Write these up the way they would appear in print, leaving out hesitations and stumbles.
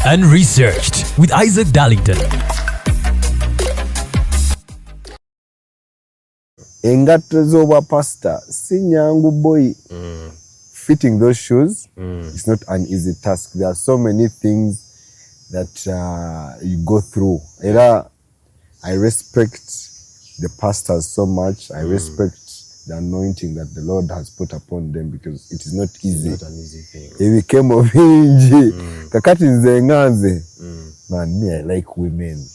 and researched with Izak Darlington. Engato z'obwa pastor si nyangu boy. Fitting those shoes is not an easy task. There are so many things that you go through. I respect the pastors so much. I respect the anointing that the Lord has put upon them because it is not easy. It's not an easy thing. It became of inji. Kakati nzenganze. Man, me, I like women.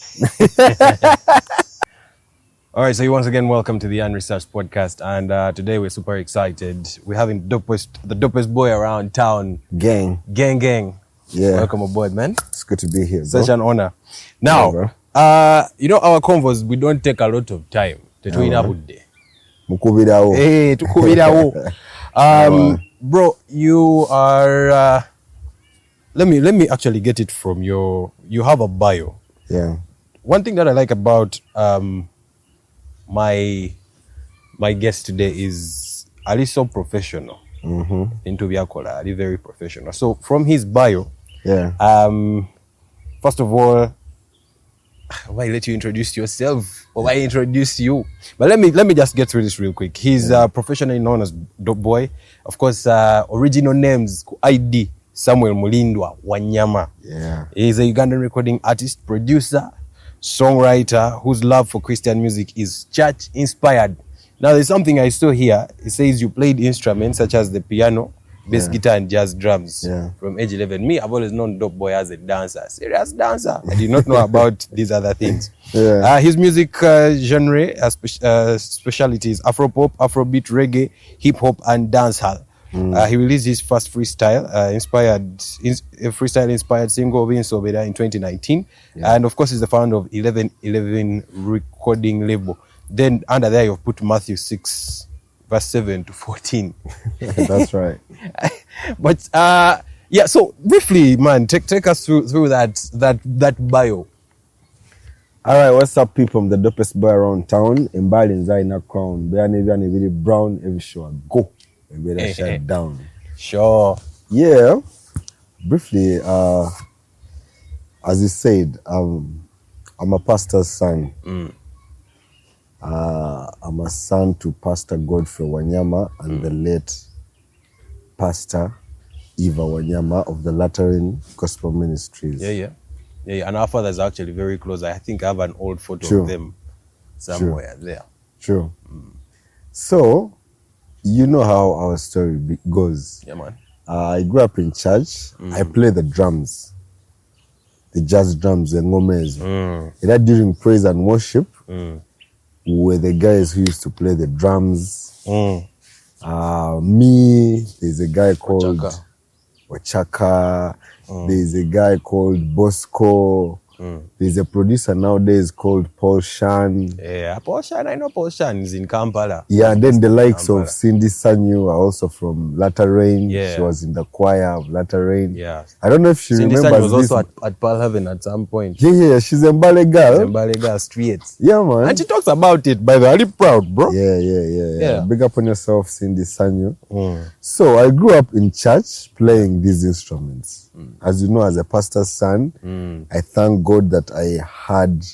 All right, so once again, welcome to the Unresearched podcast, and today we're super excited. We're having the dopest boy around town. Gang. Yeah. Welcome aboard, man. It's good to be here, bro. Such an honor. Now, our convos, we don't take a lot of time. Mukubirawo. Hey, tukubirawo. Bro, you are. Let me actually get it from you have a bio. Yeah. One thing that I like about my guest today is Ali so professional. Into Viakola, Ali very professional. So from his bio, first of all, why let you introduce yourself or why introduce you? But let me just get through this real quick. He's professionally known as Dope Boy. Of course, original names ID Samuel Mulindwa Wanyama. Yeah. He's a Ugandan recording artist, producer, songwriter whose love for Christian music is church inspired. Now there's something I saw here. It says you played instruments such as the piano, bass guitar and jazz drums from age 11. Me, I've always known Dope Boy as a dancer, serious dancer. I did not know about these other things. His music genre specialty is Afropop, Afrobeat, reggae, hip hop and dancehall. He released his first freestyle inspired single Being Sobeda in 2019, and of course he's the founder of 1111 recording label. Then under there you've put Matthew 6 verse 7 to 14. That's right. But so briefly, man, take us through that bio. All right, what's up, people? I'm the dopest boy around town. In Berlin, Zaina Crown. Very brown, every show I go. We better shut down. Sure. Yeah. Briefly, as you said, I'm a pastor's son. I'm a son to Pastor Godfrey Wanyama and the late Pastor Eva Wanyama of the Lateran Gospel Ministries. Yeah. And our fathers are actually very close. I think I have an old photo of them somewhere there. True. So, you know how our story goes. Yeah, man. I grew up in church. I play the drums, the jazz drums, the ngomes. During praise and worship, we were the guys who used to play the drums. Me, there's a guy called Wachaka. There's a guy called Bosco. There's a producer nowadays called Paul Shan. Yeah, Paul Shan. I know Paul Shan is in Kampala. Yeah, and then the likes of Cindy Sanyu are also from Lateran. Yeah. She was in the choir of Lateran. Yeah. I don't know if she Cindy remembers Sanyu was this. also at Pearl Heaven at some point. Yeah, she's a Mbale girl. Mbale girl, straight. Yeah, man. And she talks about it, by the way. Are you proud, bro? Yeah. Big up on yourself, Cindy Sanyu. So I grew up in church playing these instruments. As you know, as a pastor's son, I thank God that I had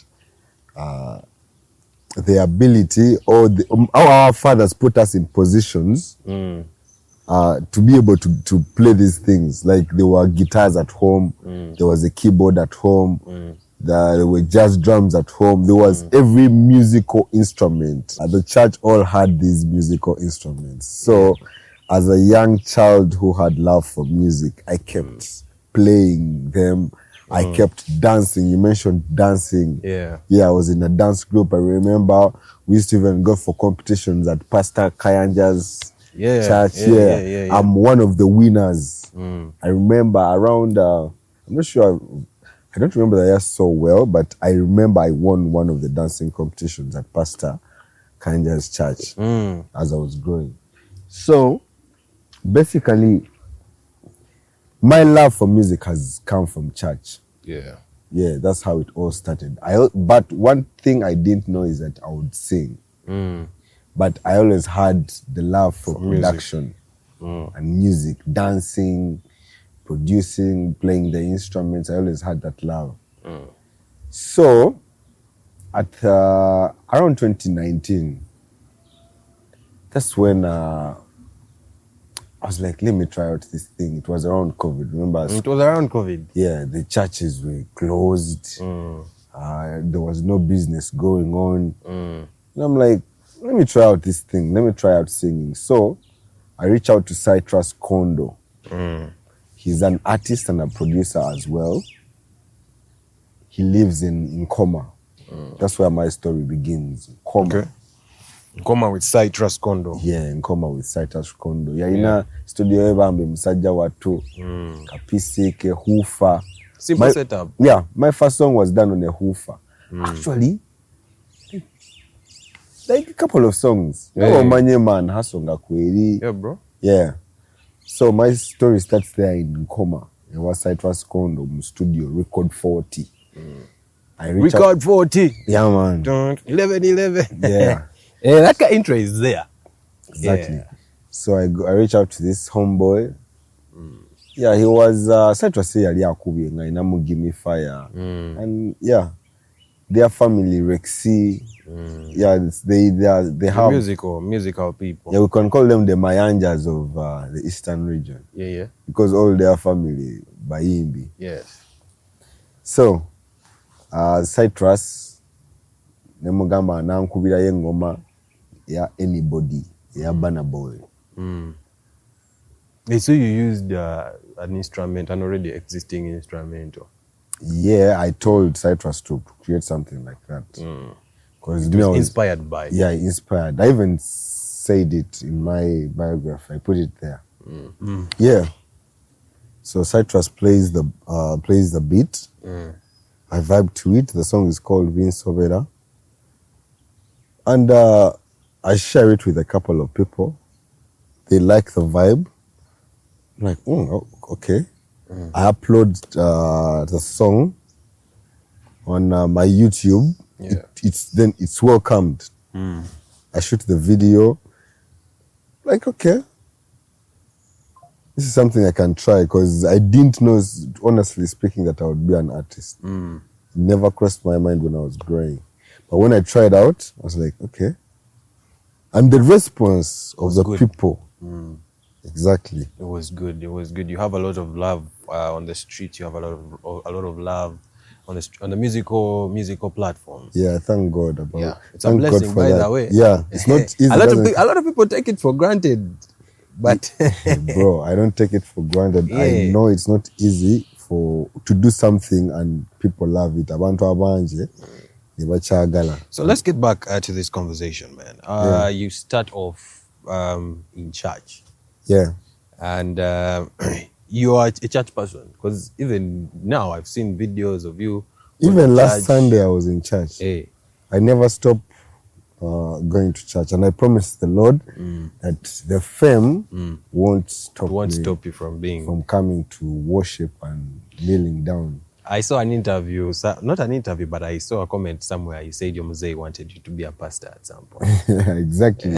the ability, or our fathers put us in positions to be able to play these things. Like there were guitars at home, there was a keyboard at home, there were jazz drums at home, there was every musical instrument. The church all had these musical instruments. So as a young child who had love for music, I kept playing them. I kept dancing. You mentioned dancing. Yeah, I was in a dance group. I remember we used to even go for competitions at Pastor Kayanja's church. I'm one of the winners. I remember around, I'm not sure, I don't remember the year so well, but I remember I won one of the dancing competitions at Pastor Kayanja's church as I was growing. So, basically, my love for music has come from church. Yeah, that's how it all started. But one thing I didn't know is that I would sing. But I always had the love for production and music, dancing, producing, playing the instruments. I always had that love. So, at around 2019, that's when I was like, let me try out this thing. It was around COVID. Remember? It was around COVID. Yeah, the churches were closed. There was no business going on. And I'm like, let me try out this thing. Let me try out singing. So I reached out to Citrus Kondo. He's an artist and a producer as well. He lives in Nkoma. That's where my story begins. Nkoma. Okay. Nkoma with Citrus Kondo. Yeah, Nkoma with Citrus Kondo. Yeah, ina studio ebambe msajja watu. Kapisi ke hufa. Simple setup. Yeah, my first song was done on a hufa. Actually, like a couple of songs. Yeah. Wanyama and Hasonga Kweli. Yeah, bro. Yeah. So my story starts there in Nkoma. It was Citrus Kondo studio, record 40. Record 40. Yeah, man. 11. Yeah. Yeah, that kind of intro is there. Exactly. Yeah. So I reached out to this homeboy. Yeah, he was Citrus yali akubi nga inamu give me fire. And yeah, their family Rexy. Yeah, they have musical people. Yeah, we can call them the Mayanjas of the eastern region. Yeah. Because all their family Bayimbi. Yes. So, Citrus nemugamba nankubira yengoma ya anybody ya Burna Boy. So you used an instrument, an already existing instrument. Yeah, I told Citrus to create something like that. Because It was inspired by. Yeah, inspired. I even said it in my biography. I put it there. Yeah. So Citrus plays the beat. I vibe to it. The song is called Vince Overa. And I share it with a couple of people. They like the vibe. I'm like, okay. I upload the song on my YouTube. Yeah. It's welcomed. I shoot the video. Like, okay, this is something I can try, because I didn't know, honestly speaking, that I would be an artist. It never crossed my mind when I was growing. But when I tried out, I was like, okay. And the response of the people, exactly. It was good. You have a lot of love on the street. You have a lot of love on the musical platform. Yeah, thank God about. Yeah, it's a blessing, by the way. Yeah, it's not easy. A lot of people take it for granted, but bro, I don't take it for granted. Yeah. I know it's not easy to do something and people love it. Abantu abanje nebachagala. So let's get back to this conversation, man. You start off in church. Yeah. And you are a church person, because even now I've seen videos of you. Even last Sunday I was in church. Hey. I never stop going to church, and I promised the Lord that the fame won't stop you from coming to worship and kneeling down. I saw an interview, not an interview, but I saw a comment somewhere. You said your mzee wanted you to be a pastor at some point. Exactly.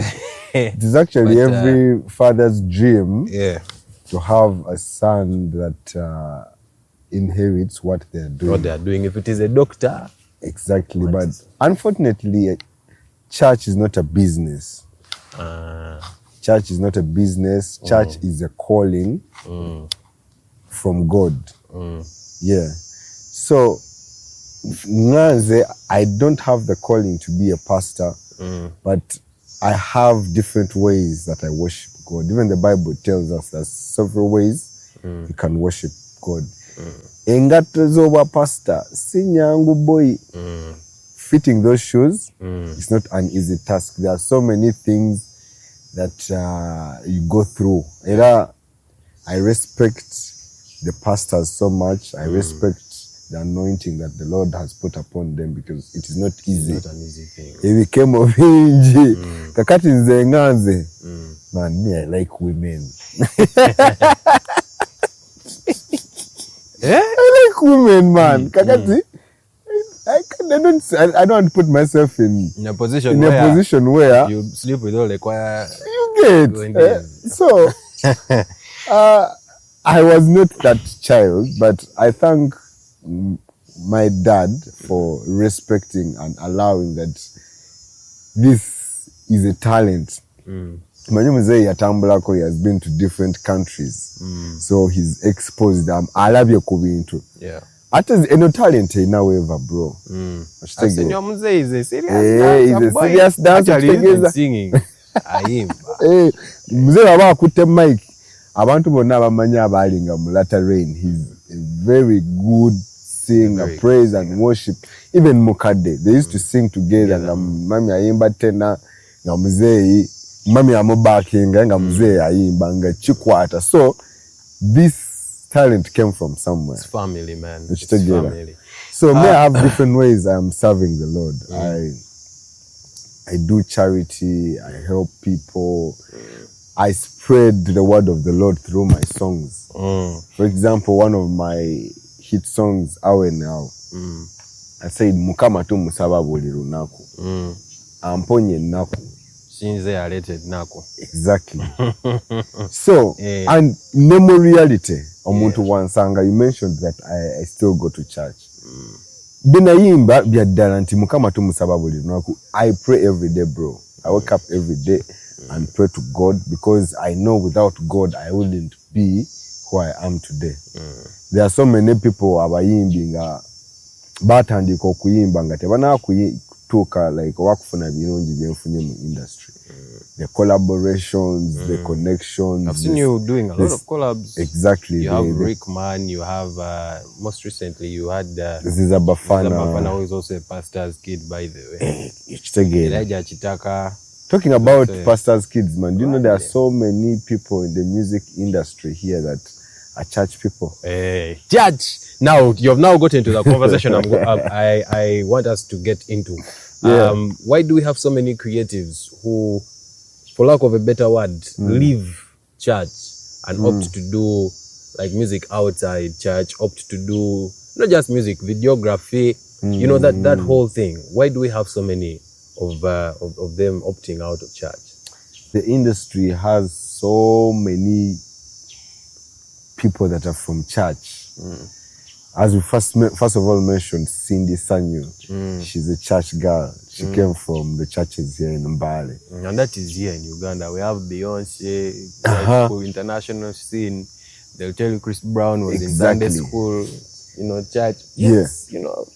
It is actually every father's dream to have a son that inherits what they're doing. What they're doing. If it is a doctor. Exactly. But unfortunately, church is not a business. Church is not a business. Church is a calling from God. Yeah. So, I don't have the calling to be a pastor, but I have different ways that I worship God. Even the Bible tells us there's several ways you can worship God. Engato zoba pastor, sinyangu boy. Fitting those shoes is not an easy task. There are so many things that you go through. I respect the pastors so much. I respect the anointing that the Lord has put upon them, because it is not easy. It's not an easy thing. It became of inji. Kakati nze nganze. Man, me, I like women. I like women, man. Kakati, I don't want to put myself in a position where you sleep with all the choir. You get. So, I was not that child, but I thank my dad for respecting and allowing that this is a talent. Manyo mzee yatambulako, he has been to different countries, so he's exposed them. Alabye ku bintu. Yeah. Ate eno talent inaweva bro. Senyor Mzee is a serious he's a serious dancer. Actually, he's singing. Ayimba. Mzee baba akutte mic. Abantu bonna abamanya abalinga mu latter rain. He's a very good singer, very praise and worship. Even Mukade, they used to sing together. Mami ayimba tena nga mzee, mami amubakinga nga mzee ayimba nga chikwata. So this talent came from somewhere. It's family, man. It's together. Family. So may I have different ways I'm serving the Lord. I do charity, I help people, I spread the word of the Lord through my songs. For example, one of my hit songs, Awe Now, I said, Mukama tu musaba buli lunaku. Amponye naku. Shinze alete naku. Exactly. So, and nemo reality, omuntu wansanga, you mentioned that I still go to church. Binayimba byaddala nti Mukama tu musaba buli lunaku. I pray every day, bro. I wake up every day and pray to God, because I know without God I wouldn't be who I am today. There are so many people abayimbinga batandika okuyimba nga tebana kutuuka like wakufuna birungi byenfunye mu industry. The collaborations, the connections. I've seen you doing a lot of collabs. Exactly. You have Rickman, you have, most recently you had Izak Bafana, who is also a pastor's kid, by the way. Elijah Chitaka. Talking about pastors' kids, man, do you know there are so many people in the music industry here that are church people? Hey, church! Now, you have now got into the conversation I want us to get into. Why do we have so many creatives who, for lack of a better word, leave church and opt to do like music outside church, opt to do not just music, videography, you know, that whole thing? Why do we have so many of them opting out of church? The industry has so many people that are from church. As we first of all mentioned, Cindy Sanyu. She's a church girl. She came from the churches here in Mbale. And that is here in Uganda. We have Beyonce, for international scene. They'll tell you Chris Brown was in Sunday school, you know, church. Yes, you know.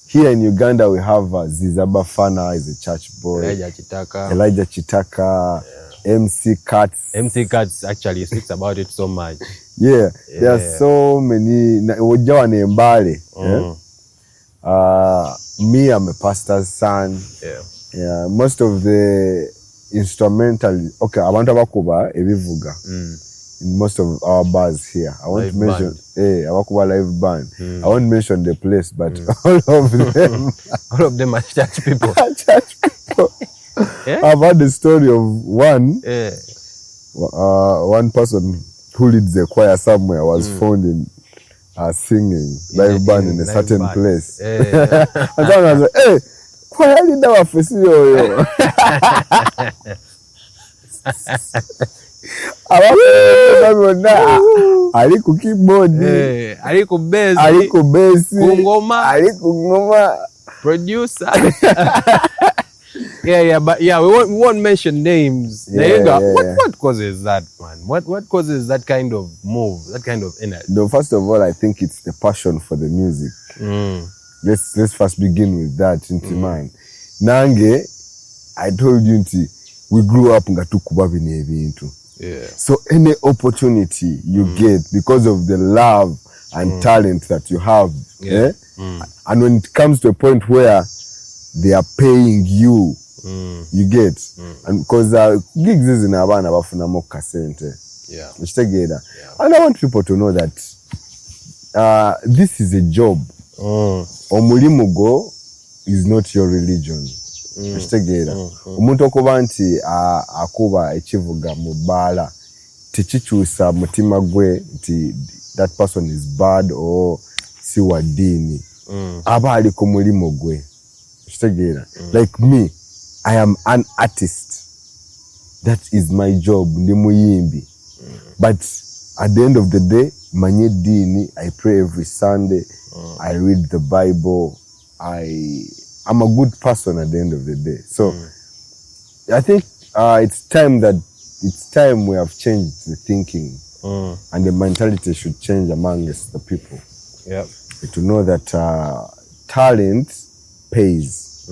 Here in Uganda, we have Zizaba Fana is a church boy. Elijah Chitaka, MC Katz. MC Katz actually speaks about it so much. There are so many. Me, I'm a pastor's son. Most of the instrumental. Okay, I want to Abakuba Evivuga. In most of our bars here, I want to mention Abakuba live band. I won't mention the place, but all of them are church people. Church people. I've heard the story of one person who leads the choir somewhere was found in singing live band in a certain place. And someone was like, "Hey, choir leader wa fesiyo." Ali ku keyboard, ali ku bass, ali ku ngoma, producer. But we won't mention names. What causes that, man? What causes that kind of move, that kind of energy? No, first of all, I think it's the passion for the music. Let's first begin with that into mind. Nange, I told you, we grew up nga tukuba bine bintu. So any opportunity you get because of the love and talent that you have, and when it comes to a point where they are paying you, you get, and because gigs is in abana bafuna mo kasente. And I want people to know that this is a job. Omulimugo is not your religion. Omuntu okuba nti akuba ekivuga mu bbaala tekikyusa mutima gwe nti that person is bad or si wa ddiini. Aba ali ku mulimo gwe. Like me, I am an artist. That is my job. Ndi muyimbi. But at the end of the day, manye dini, I pray every Sunday, I read the Bible, I'm a good person at the end of the day. So I think it's time we have changed the thinking, and the mentality should change amongst the people. Yeah. To know that talent pays.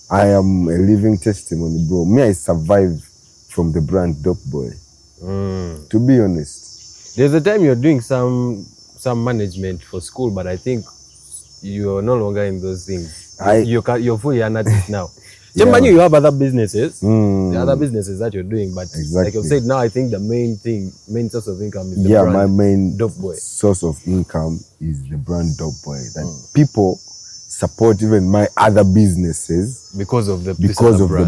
I am a living testimony, bro. Me, I survive from the brand Dope Boy. To be honest. There's a time you're doing some management for school, but I think you're no longer in those things. You're fully an artist now. Yeah. You have other businesses. The other businesses that you're doing, but like you said, now I think the main source of income is the brand. My main Dope Boy. source of income is the brand Dope Boy. That people support even my other businesses because of the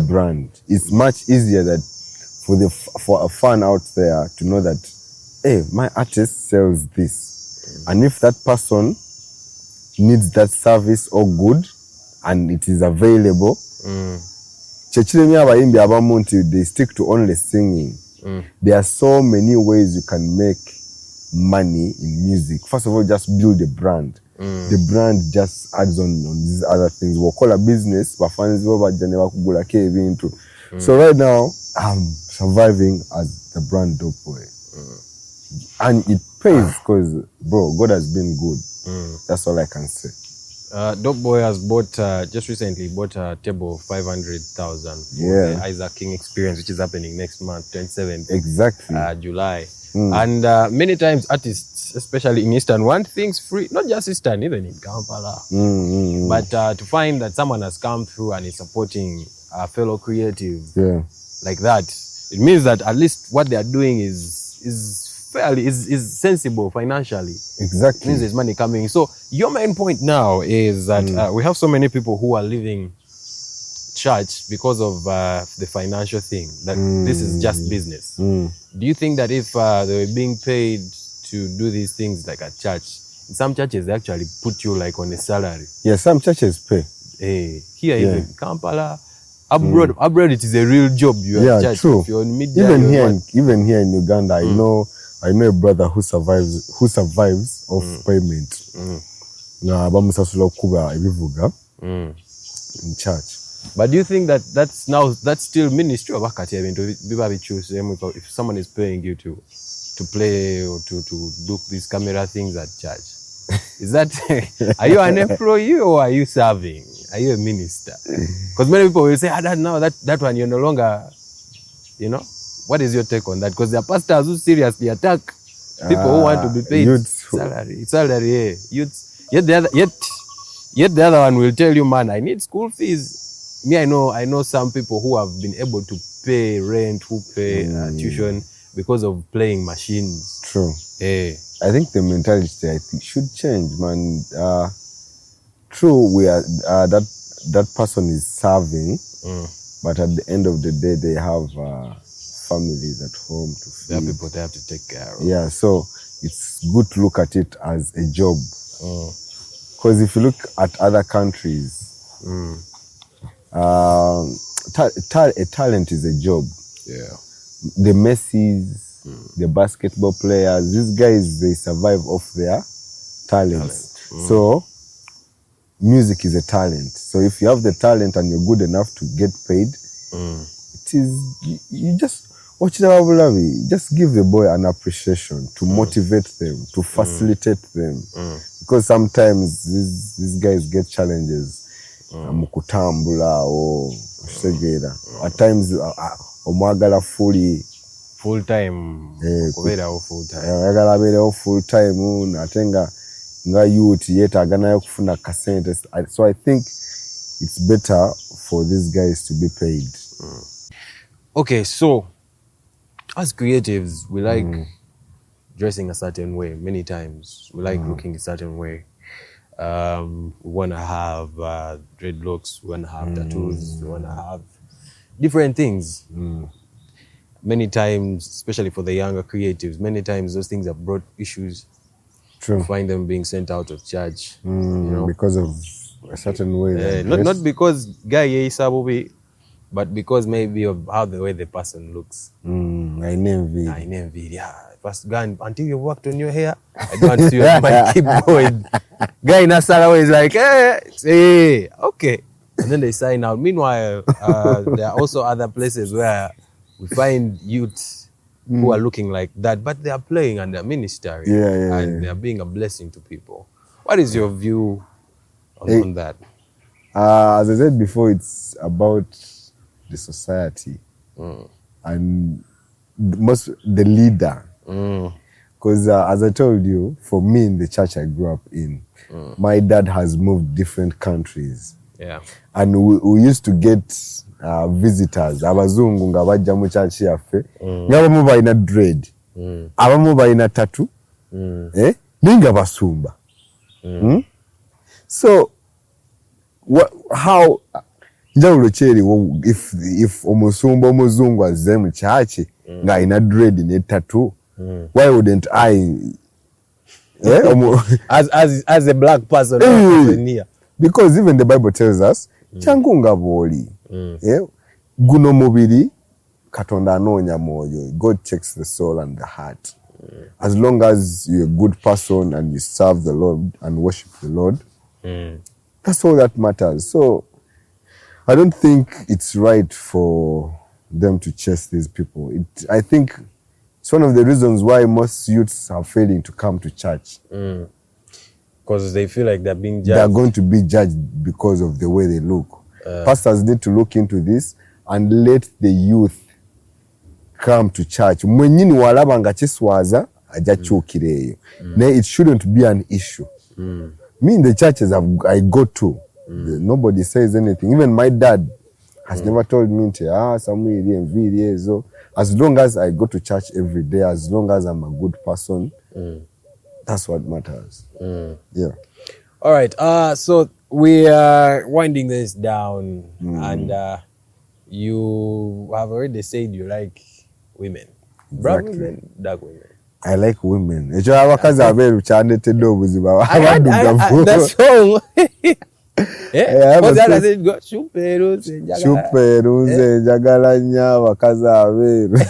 brand. It's much easier that for a fan out there to know that, hey, my artist sells this, and if that person needs that service or good and it is available, they stick to only singing. There are so many ways you can make money in music. First of all, just build a brand. The brand just adds on these other things. We'll call a business, so right now, I'm surviving as the brand Dope Boy. And it pays because, bro, God has been good. That's all I can say. Dope Boy has just recently bought a table of 500,000 for the Izak King experience, which is happening next month, 27th. Exactly. July. And many times artists, especially in Eastern, want things free, not just Eastern, even in Kampala. But to find that someone has come through and is supporting a fellow creative like that, it means that at least what they are doing is fairly is sensible financially. Exactly. It means there's money coming. So your main point now is that we have so many people who are leaving church because of the financial thing, that this is just business. Do you think that if they were being paid to do these things like at church, in some churches they actually put you like on a salary? Yeah, some churches pay. Here even Kampala, abroad it is a real job. You are church. True. If you're in media, even here in Uganda, I know a brother who survives off payment. Na bamusasula kuba ebivuga in church. But do you think that that's still ministry of akati? I mean, if someone is paying you to play or to do these camera things at church, is that are you an employee or are you serving? Are you a minister? Because many people will say, that one you're no longer, What is your take on that? Because there are pastors who seriously attack people who want to be paid salary. Yet the other one will tell you, man, I need school fees. Me, I know some people who have been able to pay rent, who pay tuition because of playing machines. True. I think the mentality should change, man. True, we are that person is serving, but at the end of the day, they have families at home to feed. There are people they have to take care of. Yeah, so it's good to look at it as a job. Because if you look at other countries, a talent is a job. Yeah. The Messis, the basketball players, these guys, they survive off their talents. So music is a talent. So if you have the talent and you're good enough to get paid, it is, you just watch the just give the boy an appreciation, to motivate them, to facilitate them. Because sometimes these guys get challenges. Mukutambula or segera. At times omwagala full time. Ayagala bere full time natenga nga youth yeta agana kufuna kasente. So I think it's better for these guys to be paid. Okay, so as creatives, we like dressing a certain way many times. We like looking a certain way. We want to have dreadlocks, we want to have tattoos, we want to have different things. Many times, especially for the younger creatives, many times those things have brought issues. True. You find them being sent out of church. Because of a certain way. Not because guy but because maybe of how the way the person looks. I envy. Yeah. first go and, until you worked on your hair, I go and see your man keep going. Guy in Asarawa is like, hey, okay. And then they sign out. Meanwhile, there are also other places where we find youths who are looking like that, but they are playing and they're ministering. And they're being a blessing to people. What is your view on that? As I said before, it's about the society and the leader. Because as I told you, for me in the church I grew up in, my dad has moved different countries. Yeah. And we used to get visitors. Abazungu nga bajja mu church yaffe. Ngabamu balina dread. Abamu balina tattoo. Ninga basumba. So how njawulo kyeri if omusumba omuzungu azze mu church nga alina dread ne tattoo, why wouldn't I as a black person here? Because even the Bible tells us changu nga bwoli guno mubiri Katonda anoonya mwoyo. God checks the soul and the heart. As long as you're a good person and you serve the Lord and worship the Lord, that's all that matters. So I don't think it's right for them to chase these people. I think it's one of the reasons why most youths are failing to come to church. Because they feel like they're being judged. They're going to be judged because of the way they look. Pastors need to look into this and let the youth come to church. Mwenyini walaba nga kiswaza aja chukireyo. It shouldn't be an issue. Me in the churches I go to, nobody says anything. Even my dad has never told me to as long as I go to church every day, as long as I'm a good person, that's what matters. Yeah. All right. So we are winding this down, and you have already said you like women. Brown women, dark women. I like women. That's all. What's that? I said, got chuperu njagala nnyo abakazi abeeru.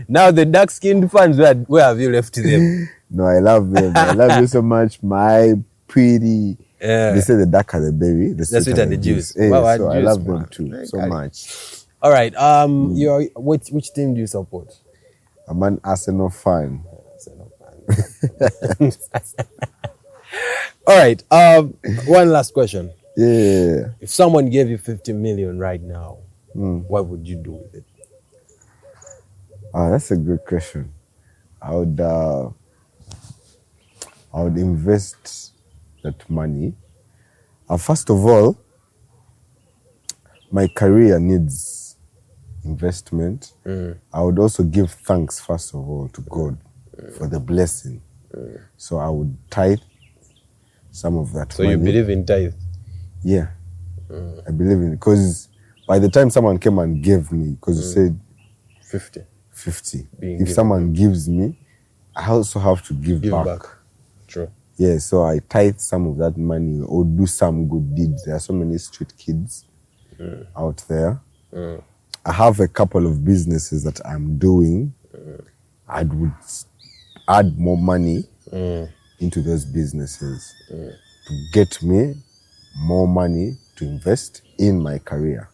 Now the dark-skinned fans, where have you left them? No, I love them. I love you so much, my pretty. They say the darker the berry, the sweeter the juice. Well, so I love them too so much. All right. Which team do you support? I'm an Arsenal fan. All right. One last question. Yeah. If someone gave you 50 million right now, what would you do with it? That's a good question. I would invest that money. First of all, my career needs investment. I would also give thanks, first of all, to God for the blessing. So I would tithe some of that money. So you believe in tithe? Yeah. I believe in it. Because by the time someone came and gave me, because you said 50. If someone gives me, I also have to give back. True. Yeah, so I tithe some of that money or do some good deeds. There are so many street kids out there. I have a couple of businesses that I'm doing. I would add more money into those businesses to get me more money to invest in my career.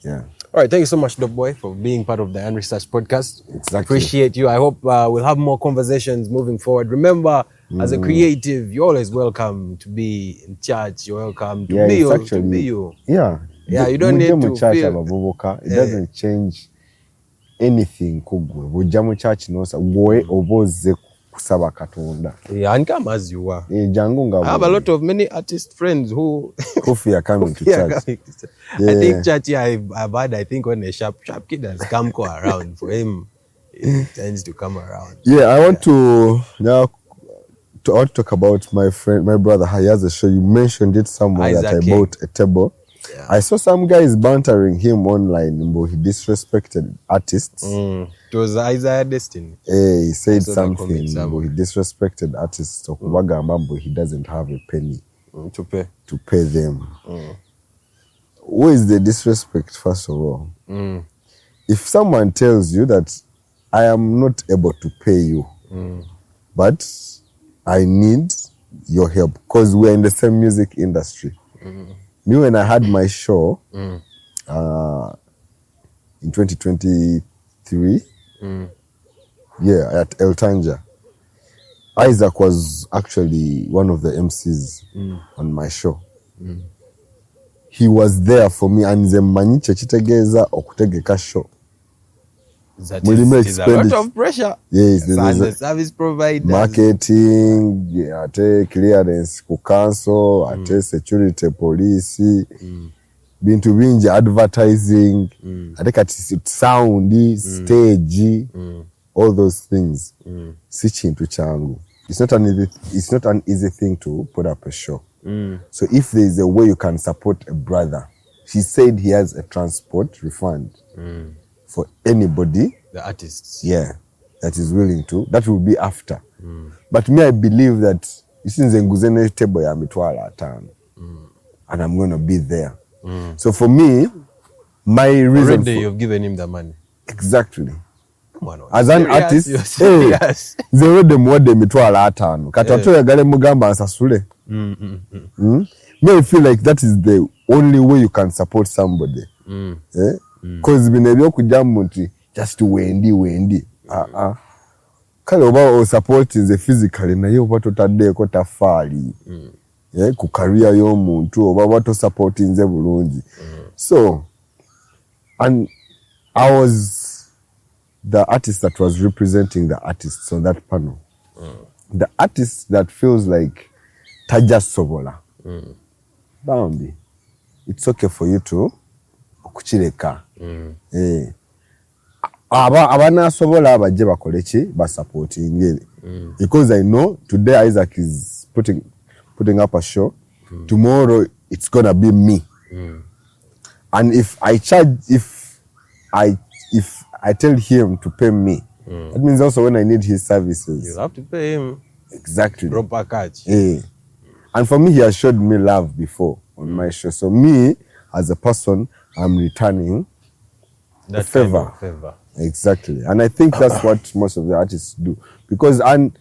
Yeah. All right. Thank you so much, Dope Boy, for being part of the Unresearched podcast. Exactly. Appreciate you. I hope we'll have more conversations moving forward. Remember, as a creative, you're always welcome to be in church. You're welcome to be you. Yeah. Yeah, you don't need to feel... It doesn't change anything. Bujja mu church nosa gwe oboze kusaba Katonda. Yeah, and come as you are. I have a lot of many artist friends who fear coming to church. I think church I've had, I think when a sharp kid has come around, for him it tends to come around. Yeah, I want to now talk about my friend, my brother. He has a show. You mentioned it somewhere Izak that I bought a table. Yeah. I saw some guys bantering him online, but he disrespected artists. It was Isaiah Destiny. He said something, but he disrespected artists. So but he doesn't have a penny to pay them. Where is the disrespect, first of all? If someone tells you that I am not able to pay you, but I need your help because we're in the same music industry. Me, when I had my show in 2023, at El Tanja, Izak was actually one of the MCs on my show. He was there for me, and nze mmanyi kyekitegeza okutegeka show. That is a lot of pressure. Yes, and the service provider. Marketing, ate clearance ku council, ate security, police, bintu bingi, advertising, ate kati sound, stage, all those things. Si kintu kyangu. It's not an easy thing to put up a show. So if there is a way you can support a brother, he said he has a transport refund for anybody, the artists, that is willing to. That will be after. But me, I believe that since nguzene table ya mitwala atano, and I'm going to be there. So for me, my reason already you've given him the money. Exactly. Come on, as an artist, zero dem wode mitwala atano. Katato ya gale mugamba ansasule. Me, I feel like that is the only way you can support somebody. Because binebyo kujambo nti just wendi. Kale oba support is physically na yo bato tadeko tafali. Ku career y'omuntu oba bato support nze bulungi. So, and I was the artist that was representing the artists on that panel. The artist that feels like Taja Sobola. Bambi, it's okay for you to okuchireka. Abana Sobola abaje bakoleki ba supporting it. Because I know today Izak is putting up a show. Tomorrow it's gonna be me. And if I tell him to pay me, that means also when I need his services, you have to pay him. Exactly. Proper catch. And for me, he has showed me love before on my show. So me, as a person, I'm returning that favor. Exactly. And I think that's what most of the artists do. Because an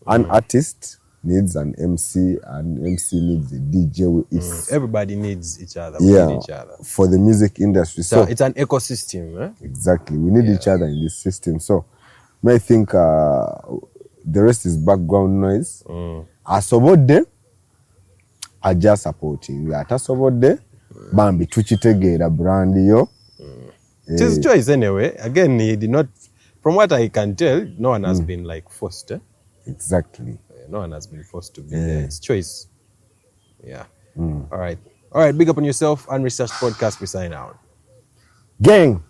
artist needs an MC, and MC needs a DJ. Everybody needs each other. We need each other. For the music industry. So it's an ecosystem. Exactly. We need each other in this system. So I think the rest is background noise. Asobode aja supporting. Atasobode bambi tuchitegera brand yo. It's his choice anyway. Again, he did not, from what I can tell, no one has been like forced. Exactly. No one has been forced to be there. It's choice. All right. Big up on yourself. Unresearched podcast. We sign out. Gang.